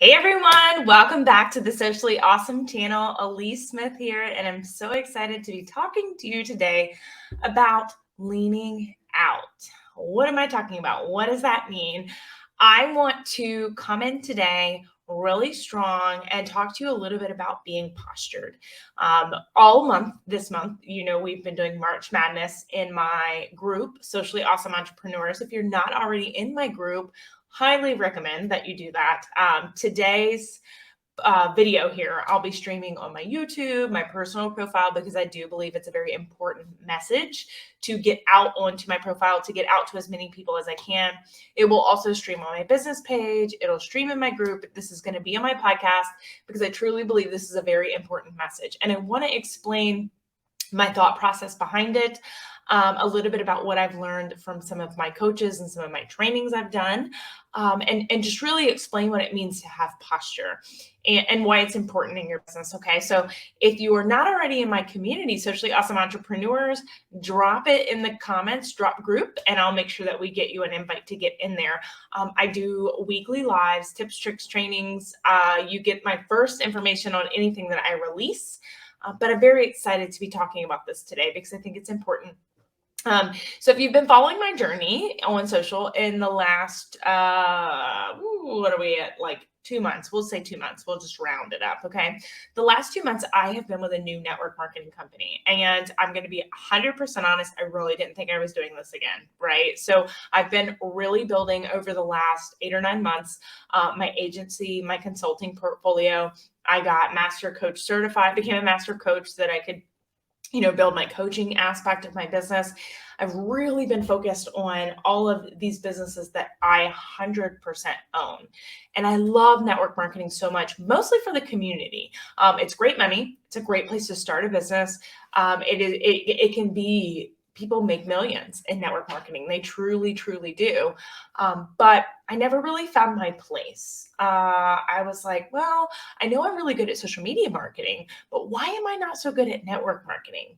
Hey everyone, welcome back to the Socially Awesome channel. Elise Smith here, and I'm so excited to be talking to you today about leaning out. What am I talking about? What does that mean? I want to come in today really strong and talk to you a little bit about being postured. All month, this month, we've been doing March Madness in my group, Socially Awesome Entrepreneurs. If you're not already in my group, highly recommend that you do that. Today's video here, I'll be streaming on my YouTube, my personal profile, because I do believe it's a very important message to get out onto my profile, to get out to as many people as I can. It will also stream on my business page. It'll stream in my group. This is going to be on my podcast because I truly believe this is a very important message. And I want to explain my thought process behind it, a little bit about what I've learned from some of my coaches and some of my trainings I've done, and just really explain what it means to have posture and why it's important in your business. Okay, so if you are not already in my community, Socially Awesome Entrepreneurs, drop it in the comments, drop group, and I'll make sure that we get you an invite to get in there. I do weekly lives, tips, tricks, trainings. You get my first information on anything that I release. But I'm very excited to be talking about this today because I think it's important. So if you've been following my journey on social in the last, what are we at? Like 2 months. We'll say 2 months. We'll just round it up. Okay. The last 2 months, I have been with a new network marketing company, and I'm going to be 100% honest. I really didn't think I was doing this again. Right. So I've been really building over the last 8 or 9 months, my agency, my consulting portfolio. I got master coach certified, became a master coach so that I could build my coaching aspect of my business. I've really been focused on all of these businesses that I 100% own. And I love network marketing so much, mostly for the community. It's great money. It's a great place to start a business. It can be, people make millions in network marketing. They truly, truly do. But I never really found my place. I was like, well, I know I'm really good at social media marketing, but why am I not so good at network marketing?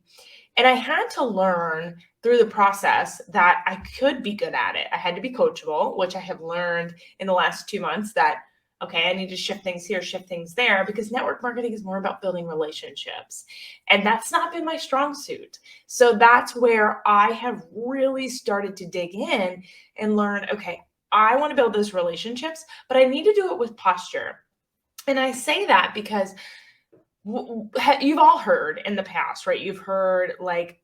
And I had to learn through the process that I could be good at it. I had to be coachable, which I have learned in the last 2 months that, okay, I need to shift things here, shift things there, because network marketing is more about building relationships. And that's not been my strong suit. So that's where I have really started to dig in and learn, okay, I want to build those relationships, but I need to do it with posture. And I say that because you've all heard in the past, right? You've heard like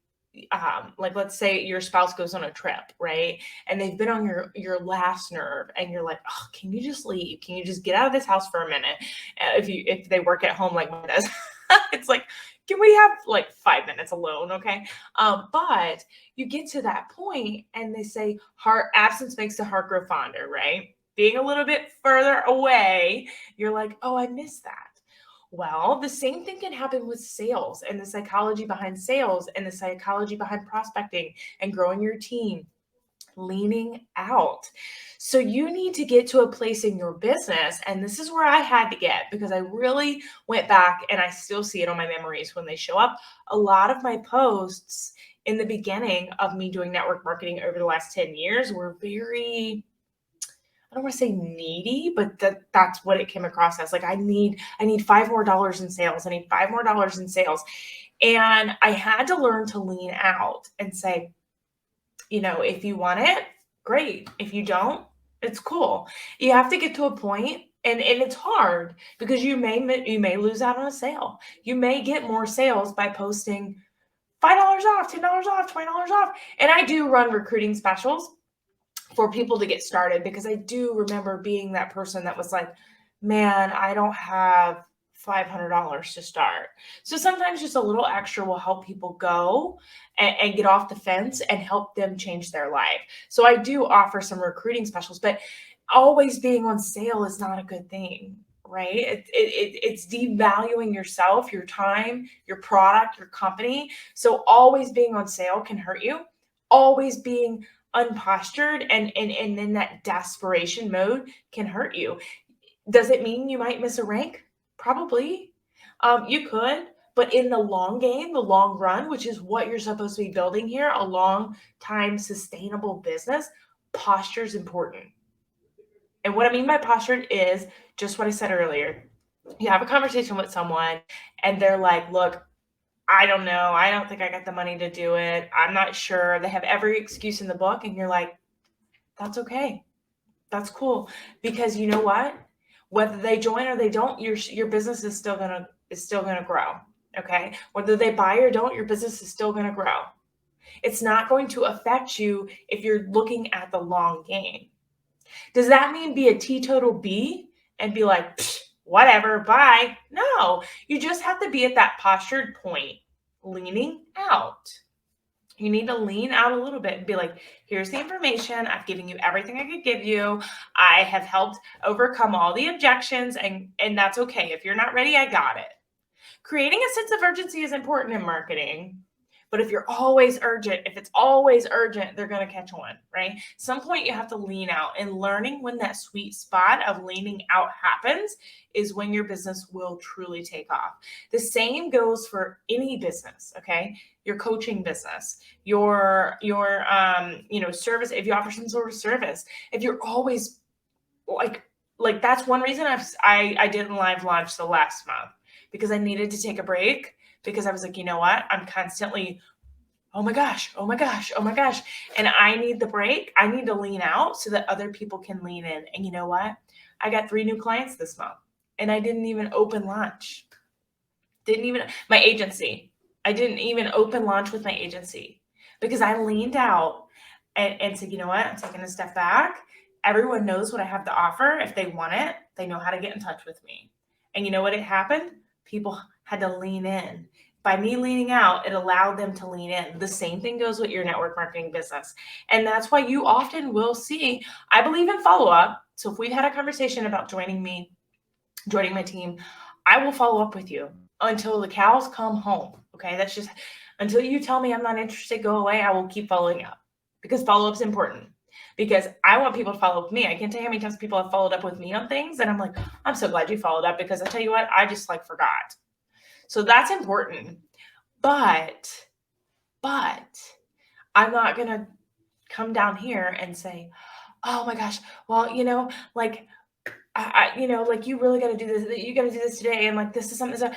let's say your spouse goes on a trip, right? And they've been on your last nerve, and you're like, oh, can you just leave? Can you just get out of this house for a minute? If they work at home like mine does, it's like, can we have like 5 minutes alone? Okay. But you get to that point and they say heart absence makes the heart grow fonder, right? Being a little bit further away, you're like, oh, I miss that. Well, the same thing can happen with sales and the psychology behind sales and the psychology behind prospecting and growing your team, leaning out. So you need to get to a place in your business. And this is where I had to get, because I really went back and I still see it on my memories when they show up. A lot of my posts in the beginning of me doing network marketing over the last 10 years were very, I don't want to say needy, but that's what it came across as. Like, I need $5 more in sales. I need $5 more in sales. And I had to learn to lean out and say, if you want it, great. If you don't, it's cool. You have to get to a point, and it's hard because you may lose out on a sale. You may get more sales by posting $5 off, $10 off, $20 off. And I do run recruiting specials for people to get started, because I do remember being that person that was like, man, I don't have $500 to start. So sometimes just a little extra will help people go and get off the fence and help them change their life. So I do offer some recruiting specials, but always being on sale is not a good thing, right? It's devaluing yourself, your time, your product, your company. So always being on sale can hurt you. Always being unpostured and in that desperation mode can hurt you. Does it mean you might miss a rank? Probably. You could, but in the long game, the long run, which is what you're supposed to be building here, a long time sustainable business, posture is important. And what I mean by postured is just what I said earlier. You have a conversation with someone and they're like, look, I don't know. I don't think I got the money to do it. I'm not sure. They have every excuse in the book. And you're like, that's okay. That's cool. Because you know what? Whether they join or they don't, your business is still gonna grow. Okay. Whether they buy or don't, your business is still gonna grow. It's not going to affect you if you're looking at the long game. Does that mean be a teetotal B and be like, whatever, bye? No, you just have to be at that postured point, leaning out. You need to lean out a little bit and be like, here's the information. I've given you everything I could give you. I have helped overcome all the objections, and that's okay. If you're not ready, I got it. Creating a sense of urgency is important in marketing. But if it's always urgent, they're going to catch on, right? Some point you have to lean out, and learning when that sweet spot of leaning out happens is when your business will truly take off. The same goes for any business, okay? Your coaching business, your service, if you offer some sort of service, if you're always like that's one reason I didn't live launch the last month, because I needed to take a break, because I was like, you know what? I'm constantly, oh my gosh, oh my gosh, oh my gosh. And I need the break. I need to lean out so that other people can lean in. And you know what? I got 3 new clients this month and I didn't even open launch. My agency. I didn't even open launch with my agency because I leaned out and said, you know what? I'm taking a step back. Everyone knows what I have to offer. If they want it, they know how to get in touch with me. And you know what? It happened? People had to lean in. By me leaning out, it allowed them to lean in. The same thing goes with your network marketing business. And that's why you often will see, I believe in follow-up. So if we've had a conversation about joining my team, I will follow up with you until the cows come home. Okay. That's just until you tell me I'm not interested, go away. I will keep following up because follow-up's important. Because I want people to follow up with me. I can't tell you how many times people have followed up with me on things. And I'm like, I'm so glad you followed up, because I tell you what, I just forgot. So that's important. But I'm not going to come down here and say, oh my gosh, well, you really got to do this. You got to do this today. And this is something that's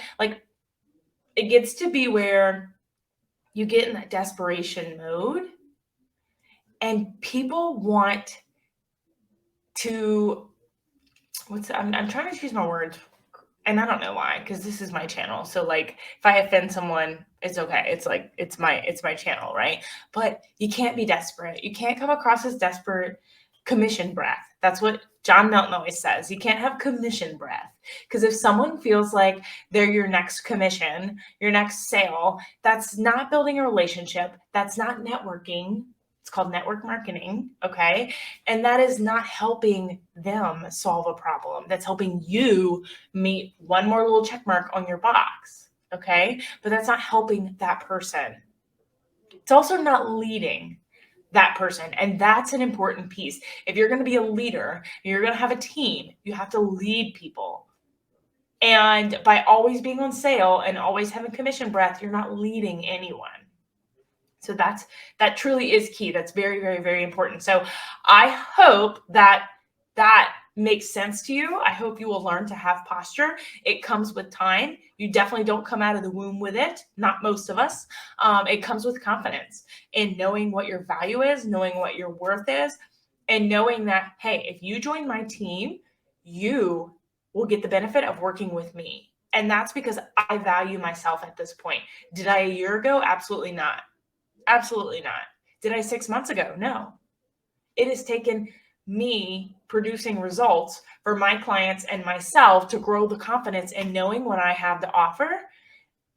it gets to be where you get in that desperation mode and people want to, I'm trying to choose my words, and I don't know why, because this is my channel. So if I offend someone, it's okay. It's my channel, right? But you can't be desperate. You can't come across as desperate. Commission breath. That's what John Milton always says. You can't have commission breath, because if someone feels like they're your next commission, your next sale, that's not building a relationship. That's not networking. It's called network marketing. Okay. And that is not helping them solve a problem. That's helping you meet one more little check mark on your box. Okay. But that's not helping that person. It's also not leading that person. And that's an important piece. If you're going to be a leader, you're going to have a team, you have to lead people. And by always being on sale and always having commission breath, you're not leading anyone. So that truly is key. That's very, very, very important. So I hope that makes sense to you. I hope you will learn to have posture. It comes with time. You definitely don't come out of the womb with it. Not most of us. It comes with confidence in knowing what your value is, knowing what your worth is, and knowing that, hey, if you join my team, you will get the benefit of working with me. And that's because I value myself at this point. Did I a year ago? Absolutely not. Absolutely not. Did I 6 months ago? No. It has taken me producing results for my clients and myself to grow the confidence in knowing what I have to offer.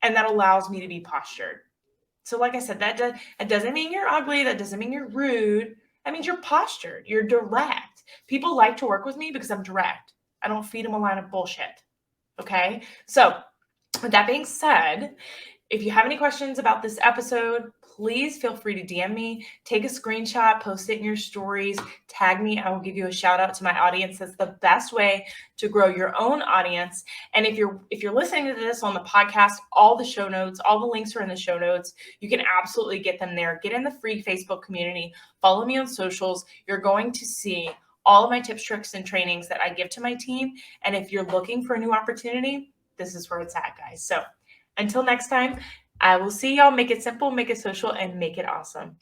And that allows me to be postured. So like I said, that doesn't mean you're ugly. That doesn't mean you're rude. That means you're postured. You're direct. People like to work with me because I'm direct. I don't feed them a line of bullshit. Okay. So with that being said, if you have any questions about this episode, please feel free to DM me, take a screenshot, post it in your stories, tag me. I will give you a shout out to my audience. That's the best way to grow your own audience. And if you're listening to this on the podcast, all the show notes, all the links are in the show notes. You can absolutely get them there. Get in the free Facebook community. Follow me on socials. You're going to see all of my tips, tricks, and trainings that I give to my team. And if you're looking for a new opportunity, this is where it's at, guys. So until next time, I will see y'all. Make it simple, make it social, and make it awesome.